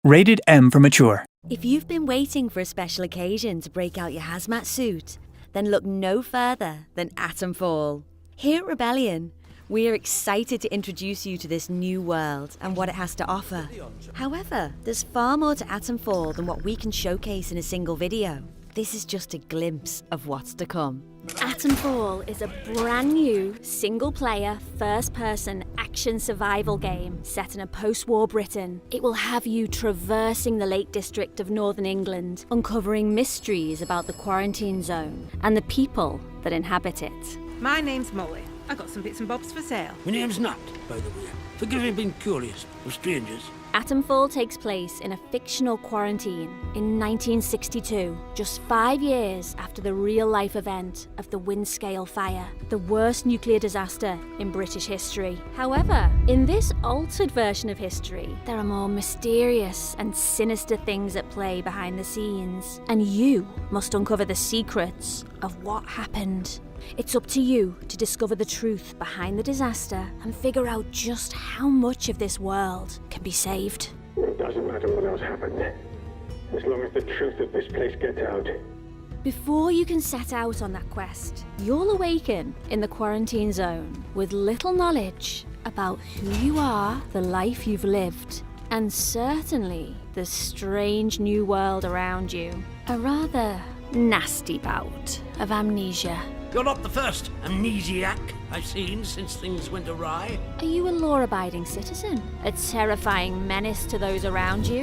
Rated M for mature. If you've been waiting for a special occasion to break out your hazmat suit, then look no further than Atomfall. Here at Rebellion, we are excited to introduce you to this new world and what it has to offer. However, there's far more to Atomfall than what we can showcase in a single video. This is just a glimpse of what's to come. Atomfall is a brand new, single-player, first-person action survival game set in a post-war Britain. It will have you traversing the Lake District of Northern England, uncovering mysteries about the quarantine zone and the people that inhabit it. My name's Molly. I got some bits and bobs for sale. My name's Nat, by the way. Forgive me being curious of strangers. Atomfall takes place in a fictional quarantine in 1962, just 5 years after the real-life event of the Windscale fire, the worst nuclear disaster in British history. However, in this altered version of history, there are more mysterious and sinister things at play behind the scenes, and you must uncover the secrets of what happened. It's up to you to discover the truth behind the disaster and figure out just how much of this world can be saved. It doesn't matter what else happened, as long as the truth of this place gets out. Before you can set out on that quest, you'll awaken in the quarantine zone with little knowledge about who you are, the life you've lived, and certainly the strange new world around you. A rather nasty bout of amnesia. You're not the first amnesiac I've seen since things went awry. Are you a law-abiding citizen? A terrifying menace to those around you?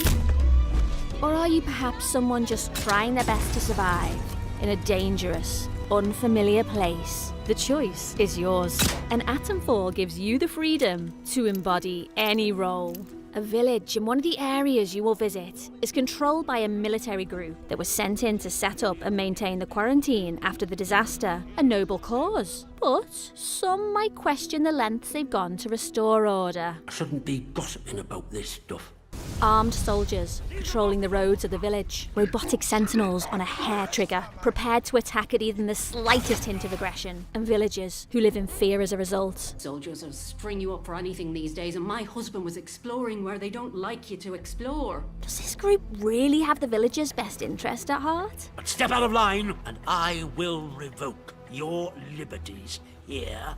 Or are you perhaps someone just trying their best to survive in a dangerous, unfamiliar place? The choice is yours. And Atomfall gives you the freedom to embody any role. A village in one of the areas you will visit is controlled by a military group that was sent in to set up and maintain the quarantine after the disaster, a noble cause. But some might question the lengths they've gone to restore order. I shouldn't be gossiping about this stuff. Armed soldiers patrolling the roads of the village, robotic sentinels on a hair trigger, prepared to attack at even the slightest hint of aggression, and villagers who live in fear as a result. Soldiers will string you up for anything these days, and my husband was exploring where they don't like you to explore. Does this group really have the villagers' best interest at heart? But step out of line, and I will revoke your liberties here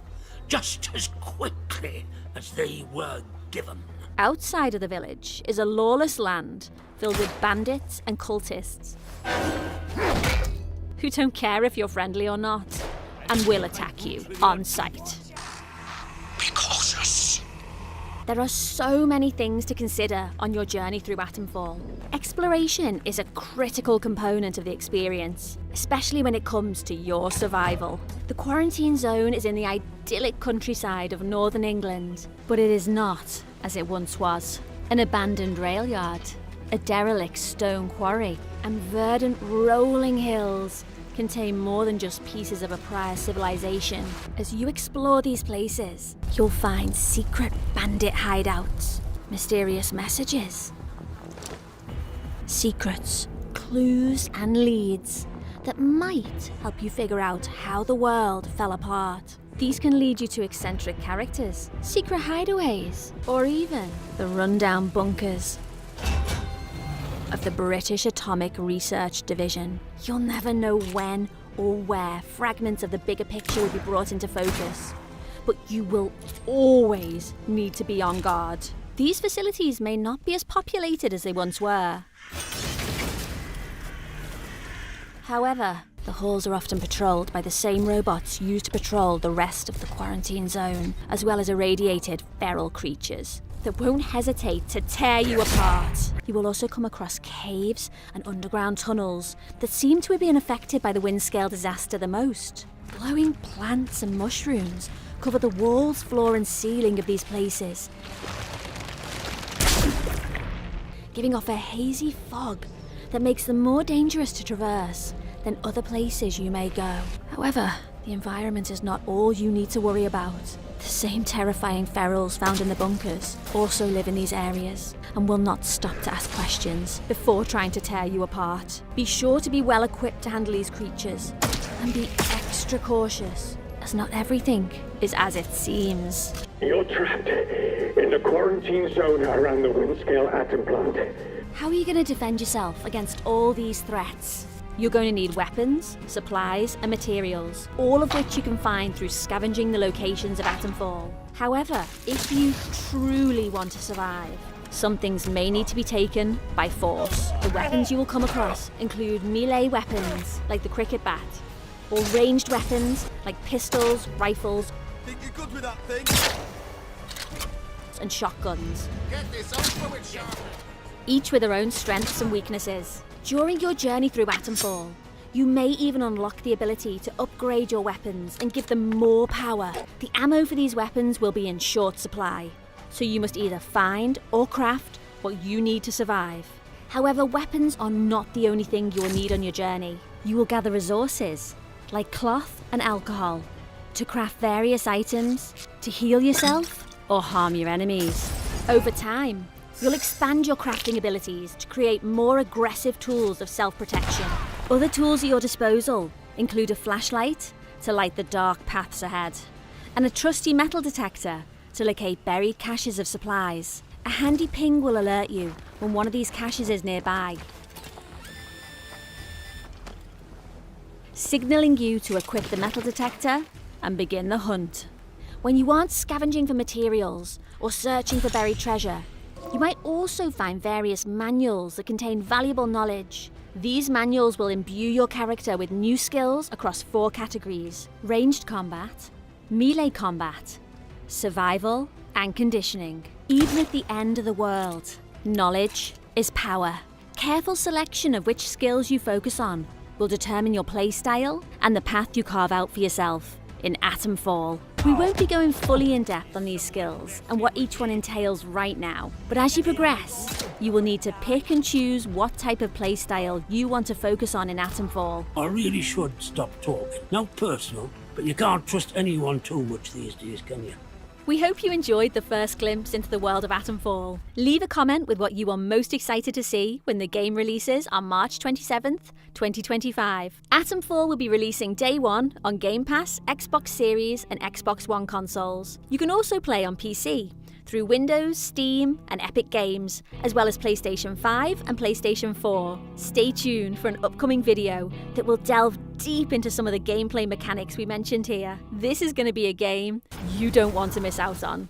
just as quickly as they were given. Outside of the village is a lawless land filled with bandits and cultists who don't care if you're friendly or not and will attack you on sight. Be cautious. There are so many things to consider on your journey through Atomfall. Exploration is a critical component of the experience, especially when it comes to your survival. The quarantine zone is in the idyllic countryside of northern England, but it is not as it once was. An abandoned rail yard, a derelict stone quarry, and verdant rolling hills contain more than just pieces of a prior civilization. As you explore these places, you'll find secret bandit hideouts, mysterious messages, secrets, clues, and leads that might help you figure out how the world fell apart. These can lead you to eccentric characters, secret hideaways, or even the rundown bunkers of the British Atomic Research Division. You'll never know when or where fragments of the bigger picture will be brought into focus, but you will always need to be on guard. These facilities may not be as populated as they once were. However, the halls are often patrolled by the same robots used to patrol the rest of the quarantine zone, as well as irradiated feral creatures that won't hesitate to tear you apart. You will also come across caves and underground tunnels that seem to have been affected by the Windscale disaster the most. Glowing plants and mushrooms cover the walls, floor and ceiling of these places, giving off a hazy fog that makes them more dangerous to traverse than other places you may go. However, the environment is not all you need to worry about. The same terrifying ferals found in the bunkers also live in these areas and will not stop to ask questions before trying to tear you apart. Be sure to be well equipped to handle these creatures and be extra cautious, as not everything is as it seems. You're trapped in the quarantine zone around the Windscale atom plant. How are you going to defend yourself against all these threats? You're going to need weapons, supplies, and materials, all of which you can find through scavenging the locations of Atomfall. However, if you truly want to survive, some things may need to be taken by force. The weapons you will come across include melee weapons, like the cricket bat, or ranged weapons, like pistols, rifles, Think you're good with that thing? and shotguns, Get this over with, Charlotte. each with their own strengths and weaknesses. During your journey through Atomfall, you may even unlock the ability to upgrade your weapons and give them more power. The ammo for these weapons will be in short supply, so you must either find or craft what you need to survive. However, weapons are not the only thing you will need on your journey. You will gather resources, like cloth and alcohol, to craft various items, to heal yourself, or harm your enemies. Over time, you'll expand your crafting abilities to create more aggressive tools of self-protection. Other tools at your disposal include a flashlight to light the dark paths ahead, and a trusty metal detector to locate buried caches of supplies. A handy ping will alert you when one of these caches is nearby, signaling you to equip the metal detector and begin the hunt. When you aren't scavenging for materials or searching for buried treasure, you might also find various manuals that contain valuable knowledge. These manuals will imbue your character with new skills across 4 categories: ranged combat, melee combat, survival, and conditioning. Even at the end of the world, knowledge is power. Careful selection of which skills you focus on will determine your playstyle and the path you carve out for yourself in Atomfall. We won't be going fully in depth on these skills and what each one entails right now, but as you progress, you will need to pick and choose what type of playstyle you want to focus on in Atomfall. I really should stop talking. Not personal, but you can't trust anyone too much these days, can you? We hope you enjoyed the first glimpse into the world of Atomfall. Leave a comment with what you are most excited to see when the game releases on March 27th, 2025. Atomfall will be releasing day 1 on Game Pass, Xbox Series and Xbox One consoles. You can also play on PC through Windows, Steam and Epic Games, as well as PlayStation 5 and PlayStation 4. Stay tuned for an upcoming video that will delve deep into some of the gameplay mechanics we mentioned here. This is going to be a game you don't want to miss out on.